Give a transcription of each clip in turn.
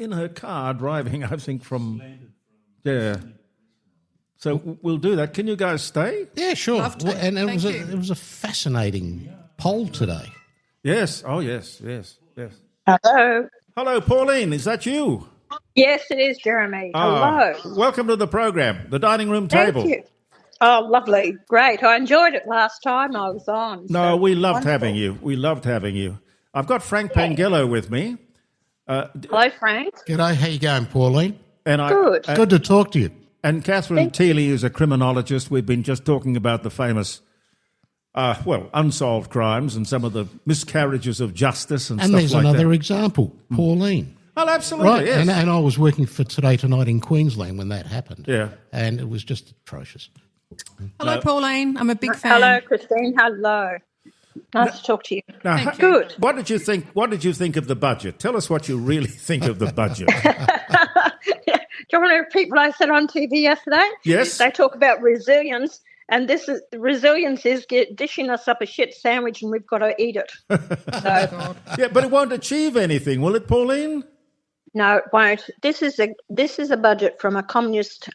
in her car driving, I think, from... Yeah. So we'll do that. Can you guys stay? Yeah, sure. Love to. Well, and Thank you. it was a fascinating poll today. Yes. Oh, yes. Hello. Hello, Pauline. Is that you? Yes, it is, Jeremy. Hello. Welcome to the program, the dining room table. Thank you. Oh, lovely. Great. I enjoyed it last time I was on. No, so we loved wonderful. having you. We loved having you. I've got Frank Pangello with me. Hello, Frank. G'day, how you going, Pauline? Good. Good to talk to you. And Catherine Teeley is a criminologist. We've been just talking about the famous, unsolved crimes and some of the miscarriages of justice and stuff like that. And there's another example, Pauline. Oh, absolutely, Right, yes. and I was working for Today Tonight in Queensland when that happened. Yeah. And it was just atrocious. Hello, Pauline. I'm a big fan. Hello, Christine. Hello. Nice to talk to you. Now, Thank you. Good. What did you think? What did you think of the budget? Tell us what you really think of the budget. Do you want to repeat what I said on TV yesterday? Yes. They talk about resilience, and resilience is dishing us up a shit sandwich and we've got to eat it. So, Yeah, but it won't achieve anything, will it, Pauline? no, it won't. This is a budget from a communist,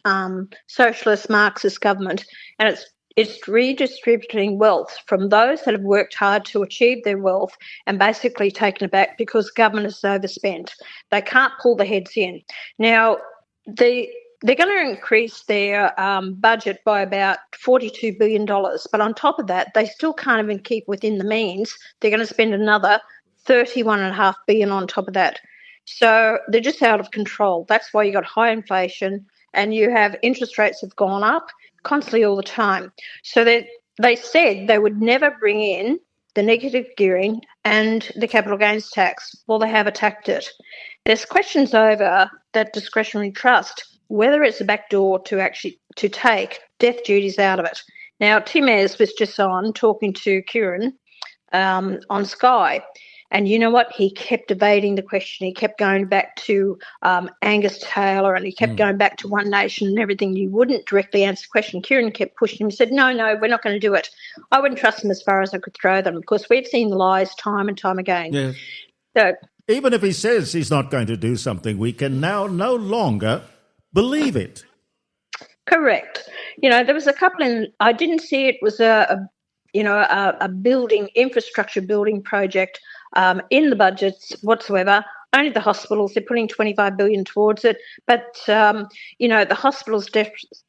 socialist, Marxist government, and it's redistributing wealth from those that have worked hard to achieve their wealth and basically taken it back because government is overspent. They can't pull the heads in. Now, they're going to increase their budget by about $42 billion, but on top of that, they still can't even keep within the means. They're going to spend another $31.5 billion on top of that. So they're just out of control. That's why you got high inflation and you have interest rates have gone up constantly all the time. So they said they would never bring in the negative gearing and the capital gains tax. Well, they have attacked it. There's questions over that discretionary trust, whether it's a backdoor to take death duties out of it. Now, Tim Ayres was just on talking to Kieran on Sky. And you know what? He kept evading the question. He kept going back to Angus Taylor and he kept going back to One Nation and everything. He wouldn't directly answer the question. Kieran kept pushing him. He said, no, we're not going to do it. I wouldn't trust them as far as I could throw them because we've seen the lies time and time again. Yes. So, Even if he says he's not going to do something, we can now no longer believe it. correct. You know, there was a couple I didn't see it was a infrastructure building project in the budgets whatsoever. Only the hospitals, they're putting $25 billion towards it. But, the hospitals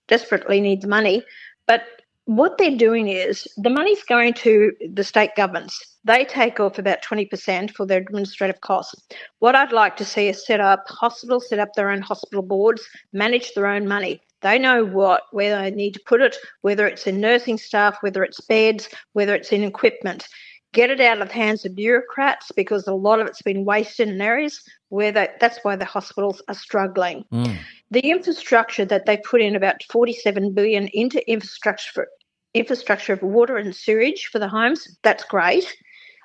desperately need the money. But what they're doing is the money's going to the state governments. They take off about 20% for their administrative costs. What I'd like to see is hospitals set up their own hospital boards, manage their own money. They know where they need to put it, whether it's in nursing staff, whether it's beds, whether it's in equipment. Get it out of the hands of bureaucrats because a lot of it's been wasted in areas where that's why the hospitals are struggling. The infrastructure that they put in about $47 billion into infrastructure of water and sewage for the homes, that's great.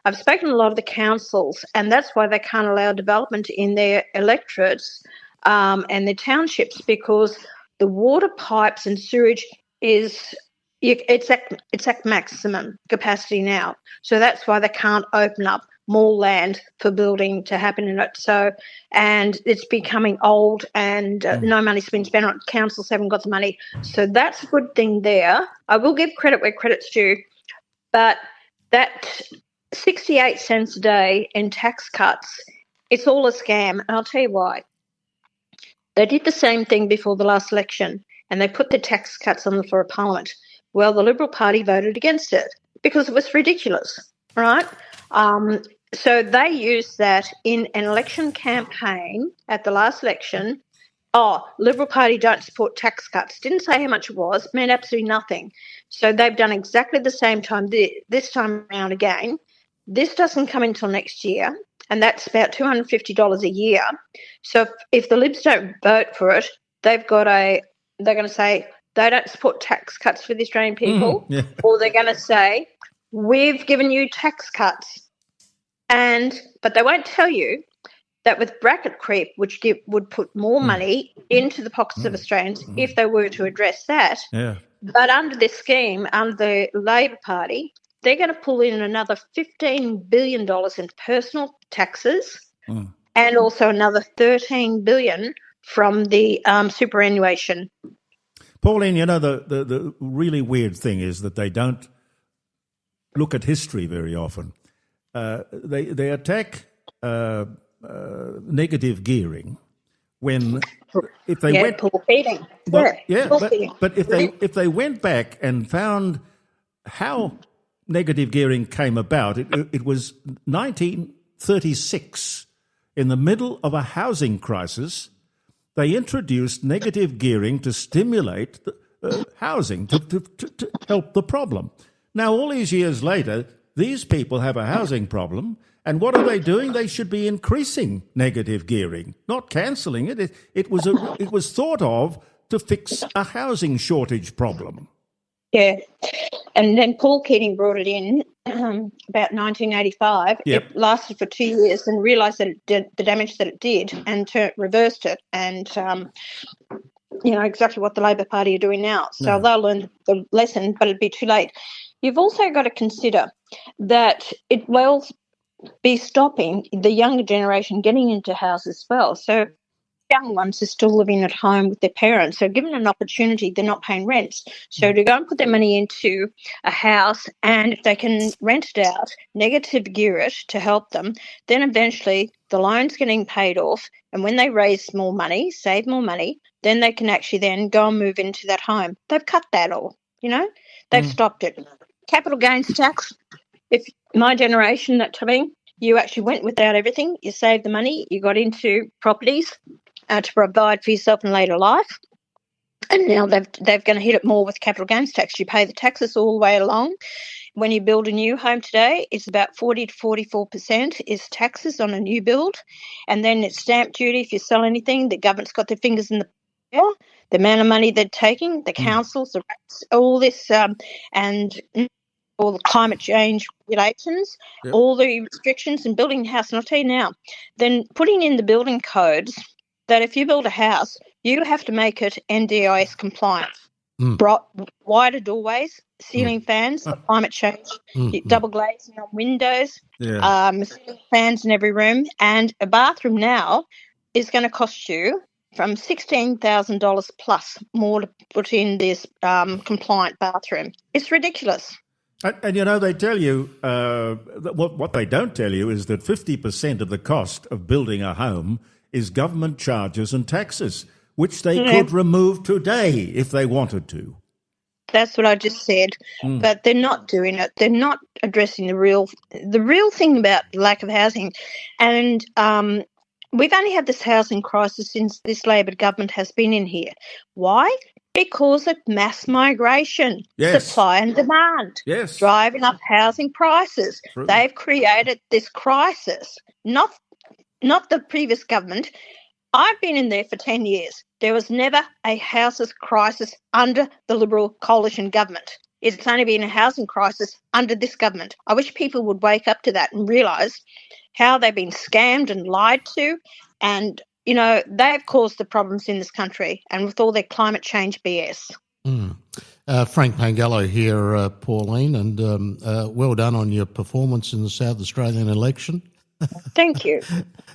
I've spoken to a lot of the councils and that's why they can't allow development in their electorates and their townships because the water pipes and sewage it's at maximum capacity now. So that's why they can't open up more land for building to happen in it. So, and it's becoming old and no money's been spent on it. Councils haven't got the money. So that's a good thing there. I will give credit where credit's due, but that 68 cents a day in tax cuts, it's all a scam. And I'll tell you why. They did the same thing before the last election and they put the tax cuts on the floor of Parliament. Well, the Liberal Party voted against it because it was ridiculous, right? So they used that in an election campaign at the last election. Oh, Liberal Party don't support tax cuts. Didn't say how much it was, meant absolutely nothing. So they've done exactly the same time this time around again. This doesn't come until next year, and that's about $250 a year. So if the Libs don't vote for it, they're going to say, they don't support tax cuts for the Australian people, or they're going to say, we've given you tax cuts. But they won't tell you that with bracket creep, which would put more money into the pockets of Australians if they were to address that. Yeah. But under this scheme, under the Labor Party, they're going to pull in another $15 billion in personal taxes and also another 13 billion from the superannuation. Pauline, you know, the really weird thing is that they don't look at history very often. They attack negative gearing when if they went poor feeding. But if they went back and found how negative gearing came about, it was 1936, in the middle of a housing crisis. They introduced negative gearing to stimulate housing, to help the problem. Now, all these years later, these people have a housing problem, and what are they doing? They should be increasing negative gearing, not cancelling it. It was thought of to fix a housing shortage problem. Yeah, and then Paul Keating brought it in about 1985. Yep. It lasted for 2 years and realised that it did the damage that it did and reversed it. And, exactly what the Labor Party are doing now. So they'll learn the lesson, but it'd be too late. You've also got to consider that it will be stopping the younger generation getting into houses as well. So young ones are still living at home with their parents. So given an opportunity, they're not paying rents. So to go and put their money into a house, and if they can rent it out, negative gear it to help them, then eventually the loan's getting paid off. And when they raise more money, save more money, then they can actually then go and move into that home. They've cut that all, They've stopped it. Capital gains tax, if my generation, that time, you actually went without everything, you saved the money, you got into properties to provide for yourself in later life. And now they're going to hit it more with capital gains tax. You pay the taxes all the way along. When you build a new home today, it's about 40 to 44% is taxes on a new build. And then it's stamp duty if you sell anything. The government's got their fingers in the air. The amount of money they're taking, the councils, the rates, all this, and all the climate change regulations, all the restrictions in building a house. And I'll tell you now, then putting in the building codes that if you build a house, you have to make it NDIS compliant. Wider doorways, ceiling fans for climate change, double glazing on windows, ceiling fans in every room, and a bathroom now is going to cost you from $16,000 plus more to put in this compliant bathroom. It's ridiculous. And they tell you, what they don't tell you is that 50% of the cost of building a home is government charges and taxes, which they could remove today if they wanted to. That's what I just said, but they're not doing it. They're not addressing the real thing about lack of housing. And we've only had this housing crisis since this Labor government has been in here. Why? Because of mass migration, supply and demand, driving up housing prices. True. They've created this crisis, not the previous government. I've been in there for 10 years. There was never a housing crisis under the Liberal coalition government. It's only been a housing crisis under this government. I wish people would wake up to that and realise how they've been scammed and lied to, and they've caused the problems in this country, and with all their climate change BS. Frank Pangello here, Pauline, and well done on your performance in the South Australian election. Thank you.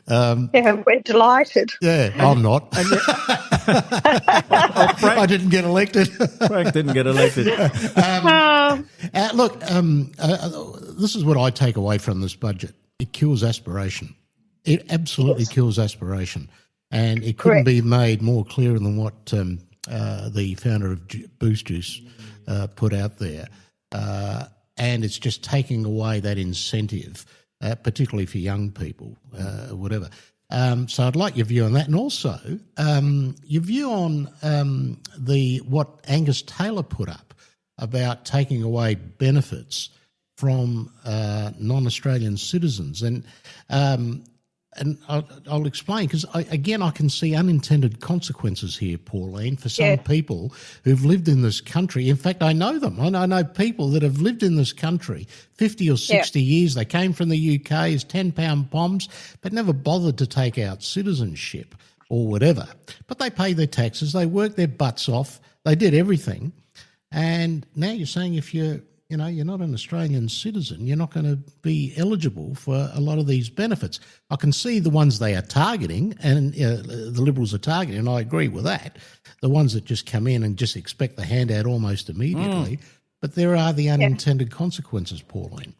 We're delighted. Yeah, I'm not. I didn't get elected. Frank didn't get elected. Look, this is what I take away from this budget. It kills aspiration. It absolutely kills aspiration. And it couldn't be made more clear than what the founder of Boost Juice put out there. And it's just taking away that incentive, particularly for young people, whatever. So I'd like your view on that, and also your view on what Angus Taylor put up about taking away benefits from non-Australian citizens, and I'll explain, because I can see unintended consequences here, Pauline, for some people who've lived in this country. In fact, I know them. I know people that have lived in this country 50 or 60 years. They came from the UK as 10-pound bombs, but never bothered to take out citizenship or whatever. But they pay their taxes. They worked their butts off. They did everything. And now you're saying if you you're not an Australian citizen. You're not going to be eligible for a lot of these benefits. I can see the ones they are targeting, and the Liberals are targeting, and I agree with that. The ones that just come in and just expect the handout almost immediately. But there are the unintended consequences, Pauline.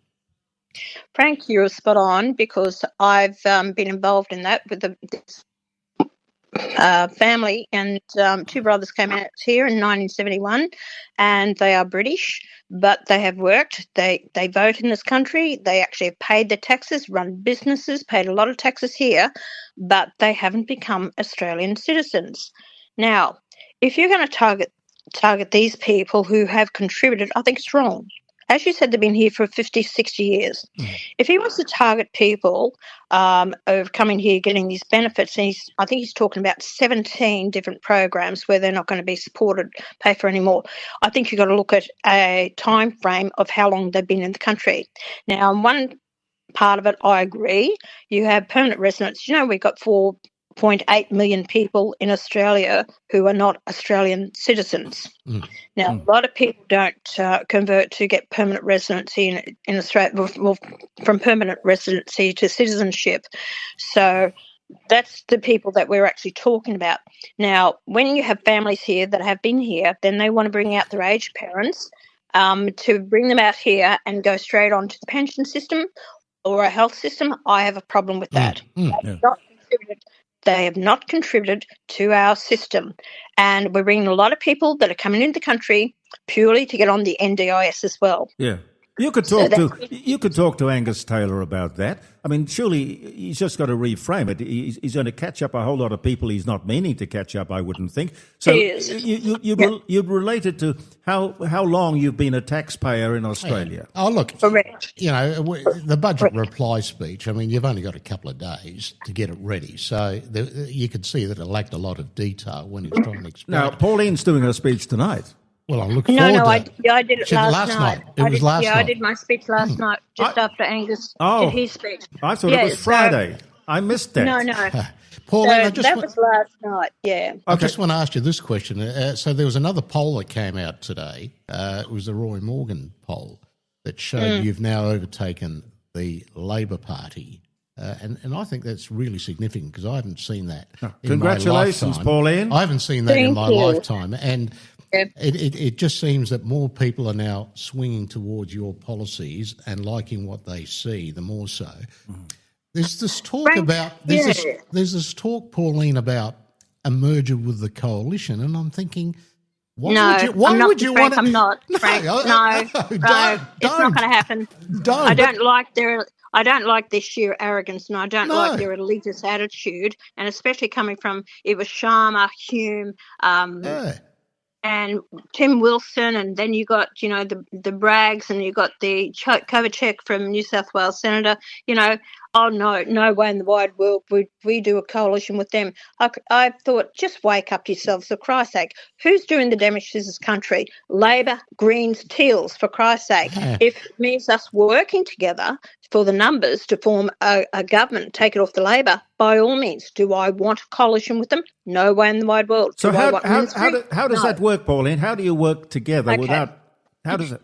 Frank, you're spot on, because I've been involved in that with this family, and two brothers came out here in 1971, and they are British, but they have worked. They vote in this country. They actually have paid their taxes, run businesses, paid a lot of taxes here, but they haven't become Australian citizens. Now, if you're going to target these people who have contributed, I think it's wrong. As you said, they've been here for 50, 60 years. If he wants to target people of coming here, getting these benefits, and I think he's talking about 17 different programs where they're not going to be supported, pay for anymore. I think you've got to look at a time frame of how long they've been in the country. Now, on one part of it, I agree. You have permanent residents. We've got 4.8 million people in Australia who are not Australian citizens. Now, a lot of people don't convert to get permanent residency in Australia, well, from permanent residency to citizenship. So that's the people that we're actually talking about. Now, when you have families here that have been here, then they want to bring out their aged parents to bring them out here and go straight on to the pension system or a health system. I have a problem with that. They have not contributed to our system. And we're bringing a lot of people that are coming into the country purely to get on the NDIS as well. Yeah. You could talk to Angus Taylor about that. I mean, surely he's just got to reframe it. He's going to catch up a whole lot of people he's not meaning to catch up, I wouldn't think. So you'd relate it to how long you've been a taxpayer in Australia. Yeah. Oh, look, correct. The budget reply speech, I mean, you've only got a couple of days to get it ready. So you could see that it lacked a lot of detail when he was trying to explain. Now, Pauline's doing her speech tonight. Well, I'm looking forward to it. I did it last night. It was last night. I did my speech last night, just after Angus did his speech. I thought it was Friday. I missed that. No. Pauline, that was last night, yeah. I just want to ask you this question. So there was another poll that came out today. It was the Roy Morgan poll that showed you've now overtaken the Labor Party. And I think that's really significant because I haven't seen that in my lifetime. Congratulations, Pauline. I haven't seen that in my lifetime. And Yep. It just seems that more people are now swinging towards your policies and liking what they see, the more so. There's this talk there's this talk, Pauline, about a merger with the coalition, and I'm thinking, why would you want to? I'm not, Frank. No, it's not going to happen. I don't like their sheer arrogance, and I don't like their elitist attitude, and especially coming from it was Sharma, Hume, and Tim Wilson, and then you got, the Braggs, and you got the Kovacic from New South Wales Senator, no way in the wide world would we do a coalition with them. I thought, just wake up yourselves, for Christ's sake. Who's doing the damage to this country? Labor, Greens, Teals, for Christ's sake. If it means us working together for the numbers to form a government, take it off the Labor, by all means. Do I want a coalition with them? No way in the wide world. So how does that work, Pauline? How do you work together without? How does it?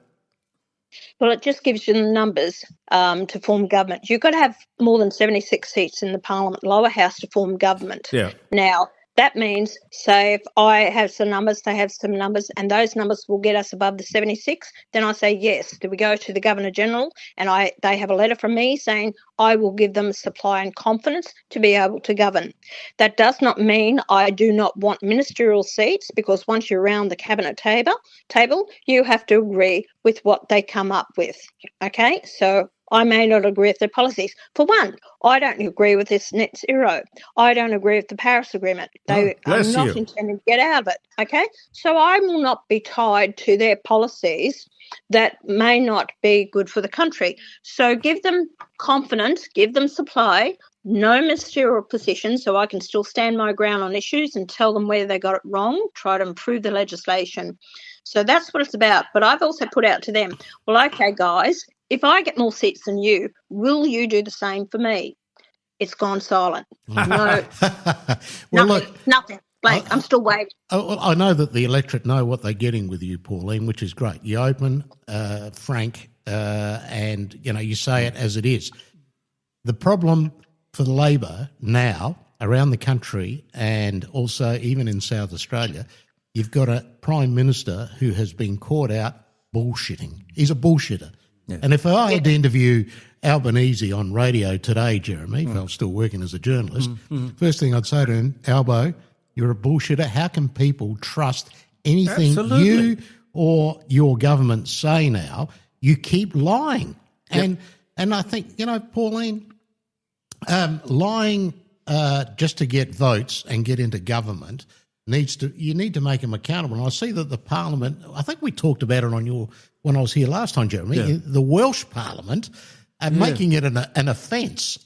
Well, it just gives you the numbers to form government. You've got to have more than 76 seats in the Parliament lower house to form government. Yeah. Now, that means, say, if I have some numbers, they have some numbers, and those numbers will get us above the 76, then I say yes. Do we go to the Governor-General, and they have a letter from me saying I will give them supply and confidence to be able to govern. That does not mean I do not want ministerial seats, because once you're around the cabinet table, you have to agree with what they come up with. Okay? So I may not agree with their policies. For one, I don't agree with this net zero. I don't agree with the Paris Agreement. They are not intending to get out of it. Okay? So I will not be tied to their policies that may not be good for the country. So give them confidence, give them supply, no ministerial position, so I can still stand my ground on issues and tell them where they got it wrong, try to improve the legislation. So that's what it's about. But I've also put out to them, well, okay, guys, if I get more seats than you, will you do the same for me? It's gone silent. No, well, nothing. I'm still waiting. I know that the electorate know what they're getting with you, Pauline, which is great. You're open, frank, and you say it as it is. The problem for Labor now around the country, and also even in South Australia, you've got a Prime Minister who has been caught out bullshitting. He's a bullshitter. Yeah. And if I had to interview Albanese on radio today, Jeremy, if I was still working as a journalist, first thing I'd say to him, Albo, you're a bullshitter. How can people trust anything you or your government say now? You keep lying. Yep. And I think, Pauline, lying just to get votes and get into government you need to make them accountable. And I see that the Parliament, I think we talked about it when I was here last time, Jeremy, the Welsh Parliament are making it an offence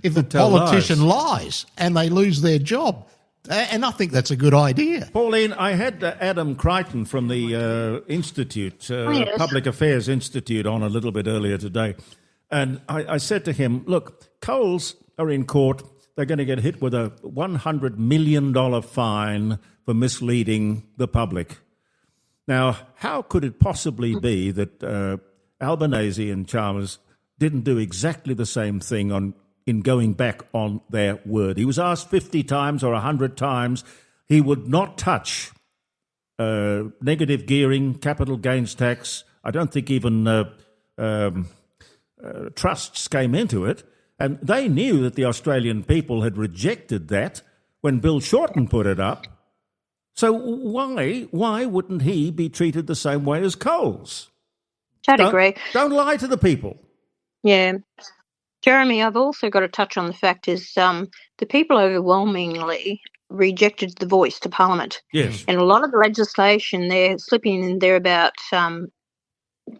if a politician lies and they lose their job. And I think that's a good idea. Pauline, I had Adam Crichton from the Institute, Public Affairs Institute, on a little bit earlier today. And I said to him, look, Coles are in court. They're going to get hit with a $100 million fine for misleading the public. Now, how could it possibly be that Albanese and Chalmers didn't do exactly the same thing in going back on their word? He was asked 50 times or 100 times. He would not touch negative gearing, capital gains tax. I don't think even trusts came into it. And they knew that the Australian people had rejected that when Bill Shorten put it up. So why wouldn't he be treated the same way as Coles? Totally agree. Don't lie to the people. Yeah. Jeremy, I've also got to touch on the fact is the people overwhelmingly rejected the voice to Parliament. Yes. And a lot of the legislation they're slipping in there about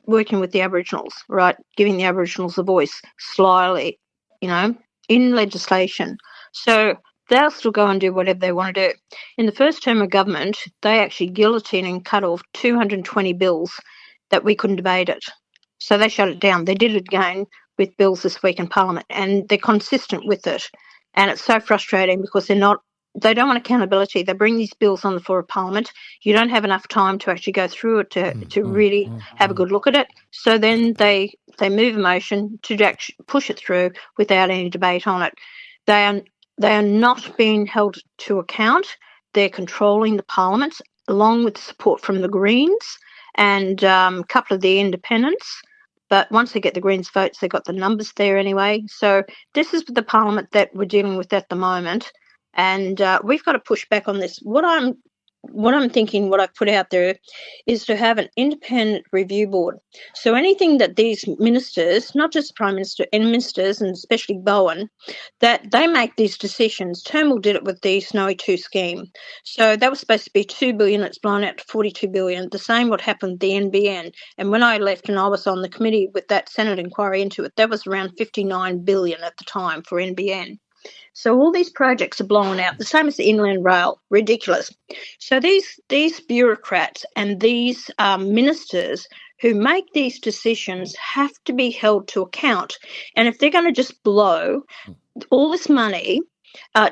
working with the Aboriginals, right, giving the Aboriginals a voice slyly, in legislation. So they'll still go and do whatever they want to do. In the first term of government, they actually guillotined and cut off 220 bills that we couldn't debate it. So they shut it down. They did it again with bills this week in Parliament, and they're consistent with it. And it's so frustrating because they don't want accountability. They bring these bills on the floor of Parliament. You don't have enough time to actually go through it to really have a good look at it. So then they move a motion to actually push it through without any debate on it. They are not being held to account. They're controlling the Parliament along with support from the Greens and a couple of the independents. But once they get the Greens votes, they've got the numbers there anyway. So this is the Parliament that we're dealing with at the moment. And we've got to push back on this. What I'm thinking, what I've put out there, is to have an independent review board. So anything that these ministers, not just the Prime Minister, and ministers, and especially Bowen, that they make these decisions. Turnbull did it with the Snowy 2 scheme. So that was supposed to be $2 billion. It's blown out to $42 billion. The same what happened with the NBN. And when I left and I was on the committee with that Senate inquiry into it, that was around $59 billion at the time for NBN. So all these projects are blown out, the same as the Inland Rail, ridiculous. So these bureaucrats and these ministers who make these decisions have to be held to account. And if they're going to just blow all this money,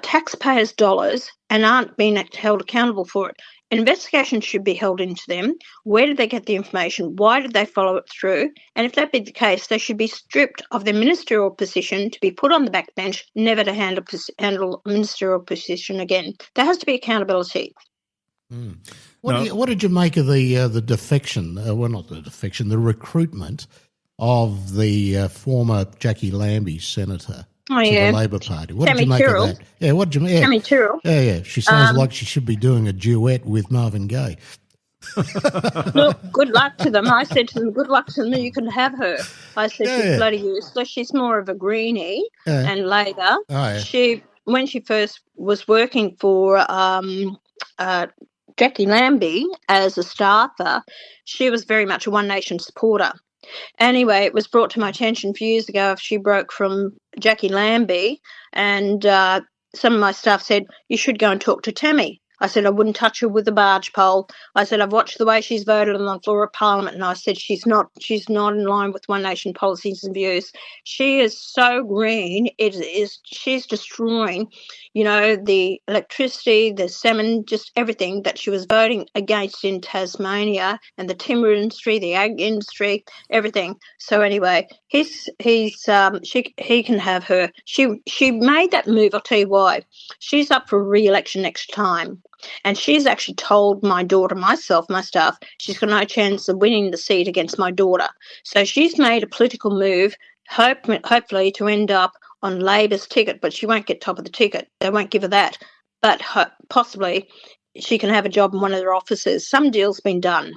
taxpayers' dollars, and aren't being held accountable for it, investigations should be held into them. Where did they get the information? Why did they follow it through? And if that be the case, they should be stripped of their ministerial position to be put on the backbench, never to handle a ministerial position again. There has to be accountability. What did you make of the defection? Not the defection, the recruitment of the former Jackie Lambie senator to the Labor Party? What did you make of that? Yeah, what did you make? Tammy Tyrrell. Yeah. She sounds like she should be doing a duet with Marvin Gaye. Look, good luck to them. I said to them, good luck to them. You can have her. I said, she's bloody useless. She's more of a greenie and Labor. When she first was working for Jackie Lambie as a staffer, she was very much a One Nation supporter. Anyway, it was brought to my attention a few years ago if she broke from Jackie Lambie, and some of my staff said, you should go and talk to Tammy. I said I wouldn't touch her with a barge pole. I said I've watched the way she's voted on the floor of Parliament, and I said she's not in line with One Nation policies and views. She is so green. She's destroying, the electricity, the salmon, just everything that she was voting against in Tasmania, and the timber industry, the ag industry, everything. So anyway, he can have her. She made that move. I'll tell you why. She's up for re-election next time, and she's actually told my daughter, my staff, she's got no chance of winning the seat against my daughter. So she's made a political move, hopefully to end up on Labor's ticket, but she won't get top of the ticket. They won't give her that. But possibly she can have a job in one of their offices. Some deal's been done.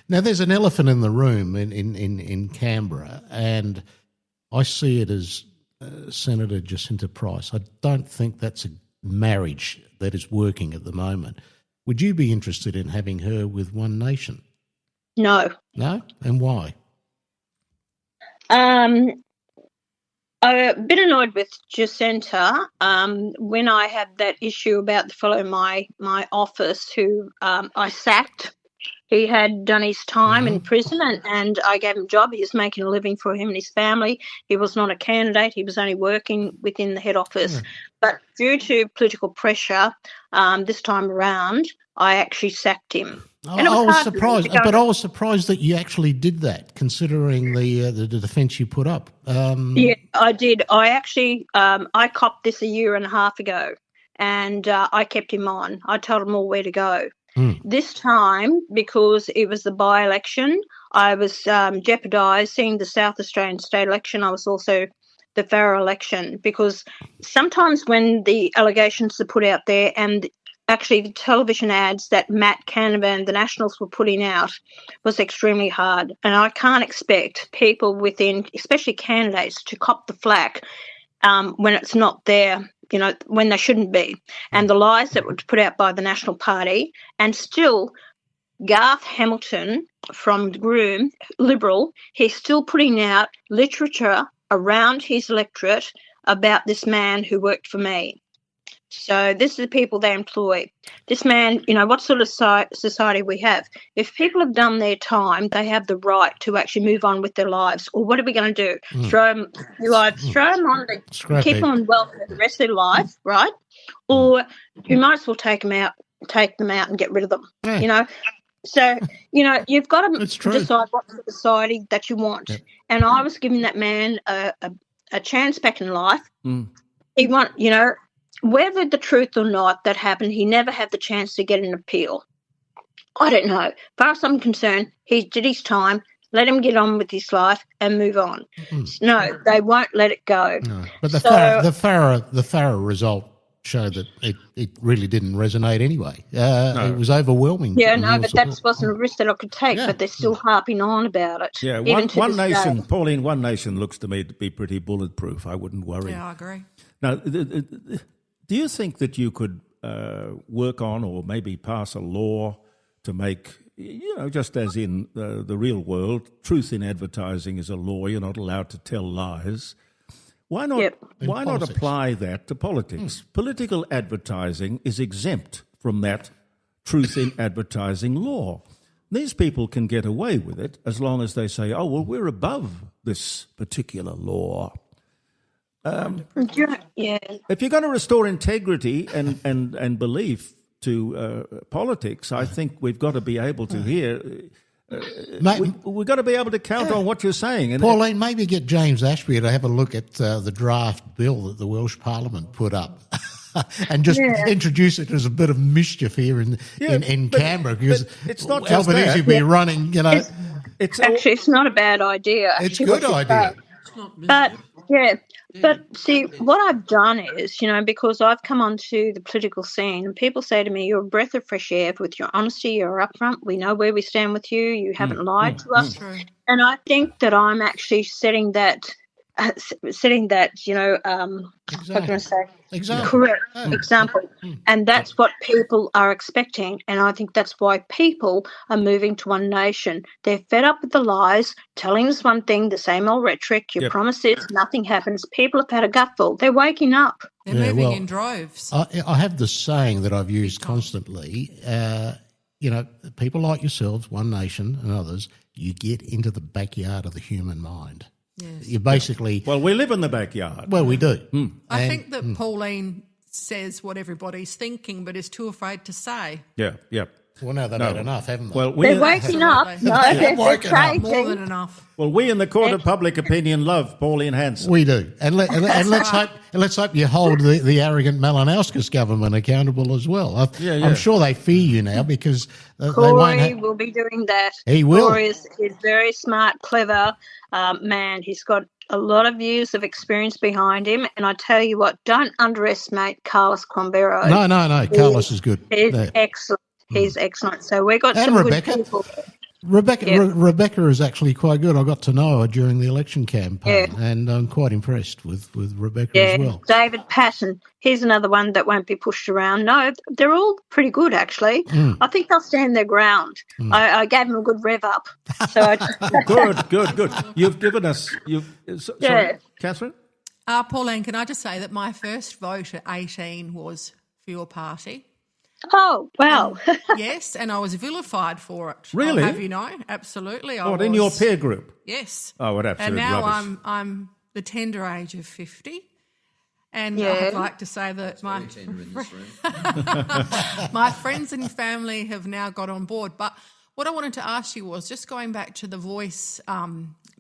Now, there's an elephant in the room in Canberra, and I see it as Senator Jacinta Price. I don't think that's a marriage that is working at the moment. Would you be interested in having her with One Nation? No. No? And why? I'm a bit annoyed with Jacinta when I had that issue about the fellow in my office who I sacked. He had done his time in prison and I gave him a job. He was making a living for him and his family. He was not a candidate. He was only working within the head office. But due to political pressure this time around, I actually sacked him. I was surprised, but I was surprised that you actually did that, considering the defence you put up. Yeah, I did. I actually I copped this a year and a half ago, and I kept him on. I told him all where to go. This time, because it was the by-election, I was jeopardising the South Australian state election. I was also the Farrer election, because sometimes when the allegations are put out there and actually the television ads that Matt Canavan, the Nationals, were putting out was extremely hard. And I can't expect people within, especially candidates, to cop the flack when it's not there, when they shouldn't be. And the lies that were put out by the National Party, and still Garth Hamilton from Groom, Liberal, he's still putting out literature around his electorate about this man who worked for me. So this is the people they employ. This man, what sort of society we have? If people have done their time, they have the right to actually move on with their lives. Or what are we going to do? Throw them on, keep them on welfare the rest of their life, right? Or you might as well take them out and get rid of them, So, you've got to decide what sort of society that you want. Yep. And I was giving that man a chance back in life. He whether the truth or not that happened, he never had the chance to get an appeal. I don't know. As far as I'm concerned, he did his time. Let him get on with his life and move on. No, they won't let it go. No. But the Farrer result showed that it really didn't resonate anyway. No. It was overwhelming. Yeah, no, but that wasn't a risk that I could take, but they're still harping on about it. Yeah, One Nation, Pauline, One Nation looks to me to be pretty bulletproof. I wouldn't worry. Yeah, I agree. Now, do you think that you could work on or maybe pass a law to make, just as in the real world, truth in advertising is a law, you're not allowed to tell lies. Why not? Yep. Why not apply that to politics? Political advertising is exempt from that truth in advertising law. These people can get away with it as long as they say, we're above this particular law. If you're going to restore integrity and belief to politics, I think we've got to be able to hear. We've got to be able to count on what you're saying. And Pauline, maybe get James Ashby to have a look at the draft bill that the Welsh Parliament put up and just introduce it as a bit of mischief here in Canberra, because it's not Albanese will be running, It's not a bad idea. It's a good idea. But see, what I've done is, because I've come onto the political scene and people say to me, you're a breath of fresh air with your honesty, you're upfront, we know where we stand with you, you haven't lied to us. And I think that I'm actually setting that setting that, what can I say? Example. Correct example. And that's what people are expecting. And I think that's why people are moving to one nation. They're fed up with the lies, telling us one thing, the same old rhetoric. You promise this, nothing happens. People have had a gutful. They're waking up. They're moving in droves. I have this saying that I've used constantly. People like yourselves, One Nation and others, you get into the backyard of the human mind. Yes. You basically... Well, we live in the backyard. Well, we do. I think that Pauline says what everybody's thinking but is too afraid to say. Yeah. Well, no, they've had enough, haven't they? Well, They're waking up. No, they're woken More than enough. Well, we in the court of public opinion love Pauline Hanson. We do. And let's hope you hold the arrogant Malinauskas government accountable as well. I'm sure they fear you now because they won't Corey will be doing that. He will. Corey is very smart, clever man. He's got a lot of years of experience behind him. And I tell you what, don't underestimate Carlos Quambero. No. Carlos is good. He's excellent. He's excellent. So we've got some Rebecca. good people. Rebecca is actually quite good. I got to know her during the election campaign, and I'm quite impressed with Rebecca as well. David Patton, he's another one that won't be pushed around. No, they're all pretty good, actually. I think they'll stand their ground. I gave them a good rev up. So Good. You've given us... Sorry, Catherine? Pauline, can I just say that my first vote at 18 was for your party. Oh, wow. Yes, and I was vilified for it. Really? I'll have you know, absolutely. What, in your peer group? Yes. Oh, what absolute And now rubbish. I'm the tender age of 50. And I'd like to say that my friends and family have now got on board. But what I wanted to ask you was, just going back to the Voice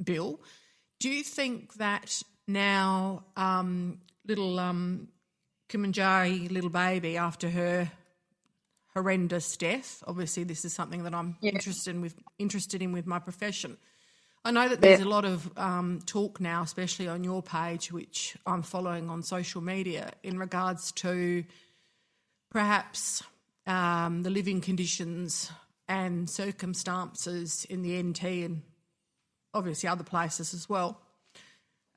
bill, do you think that now little Kimanjari, little baby, after her horrendous death, obviously this is something that I'm interested in with my profession. I know that there's a lot of talk now, especially on your page, which I'm following on social media, in regards to perhaps the living conditions and circumstances in the NT and obviously other places as well.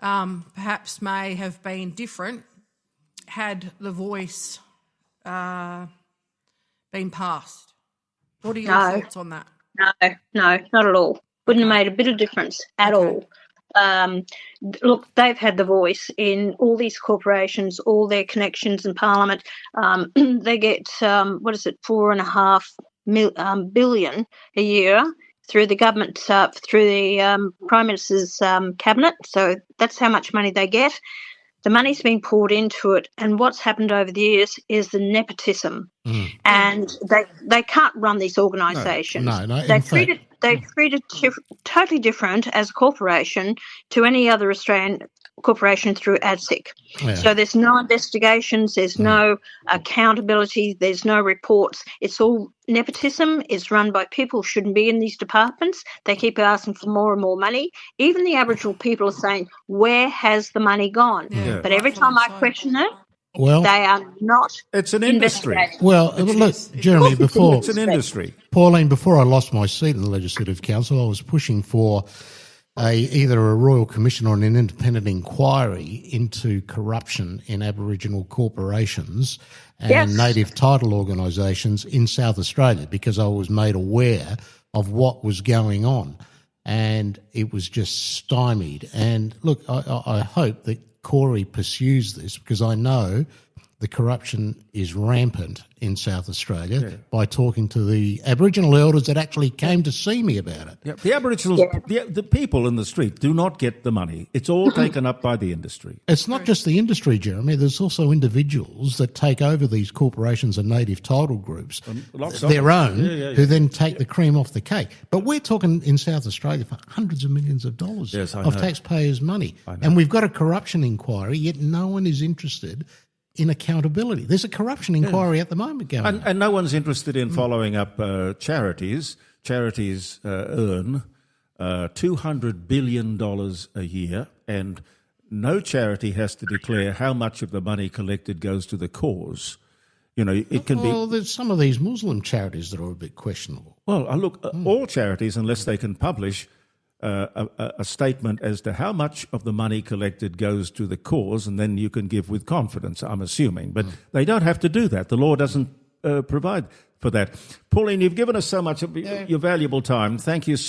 Perhaps may have been different had the Voice been passed. What are your thoughts on that? No, not at all. Wouldn't have made a bit of difference at all. Look, they've had the Voice in all these corporations, all their connections in Parliament. They get, 4.5 billion a year through the government, through the Prime Minister's cabinet. So that's how much money they get. The money's been poured into it, and what's happened over the years is the nepotism. And they can't run these organisations. No. They're treated totally different as a corporation to any other Australian corporation through ADSIC. Yeah. So there's no investigations, there's no accountability, there's no reports. It's all nepotism. It's run by people who shouldn't be in these departments. They keep asking for more and more money. Even the Aboriginal people are saying, where has the money gone? Yeah. But every time I question it, they are not. It's an industry. Well, look, Jeremy, before... It's an industry. Pauline, before I lost my seat in the Legislative Council, I was pushing for either a Royal Commission or an independent inquiry into corruption in Aboriginal corporations and native title organisations in South Australia, because I was made aware of what was going on, and it was just stymied. And look, I hope that Corey pursues this, because I know the corruption is rampant in South Australia by talking to the Aboriginal elders that actually came to see me about it. Yeah, the Aboriginals, the people in the street do not get the money. It's all taken up by the industry. It's not just the industry, Jeremy. There's also individuals that take over these corporations and native title groups, their own, who then take the cream off the cake. But we're talking in South Australia for hundreds of millions of dollars of taxpayers' money. And we've got a corruption inquiry, yet no one is interested in accountability. There's a corruption inquiry at the moment going on. And no one's interested in following up charities. Charities earn $200 billion a year, and no charity has to declare how much of the money collected goes to the cause. You know, it can be... Well, there's some of these Muslim charities that are a bit questionable. Well, look, all charities, unless they can publish a statement as to how much of the money collected goes to the cause, and then you can give with confidence, I'm assuming. But they don't have to do that. The law doesn't provide for that. Pauline, you've given us so much of your valuable time. Thank you so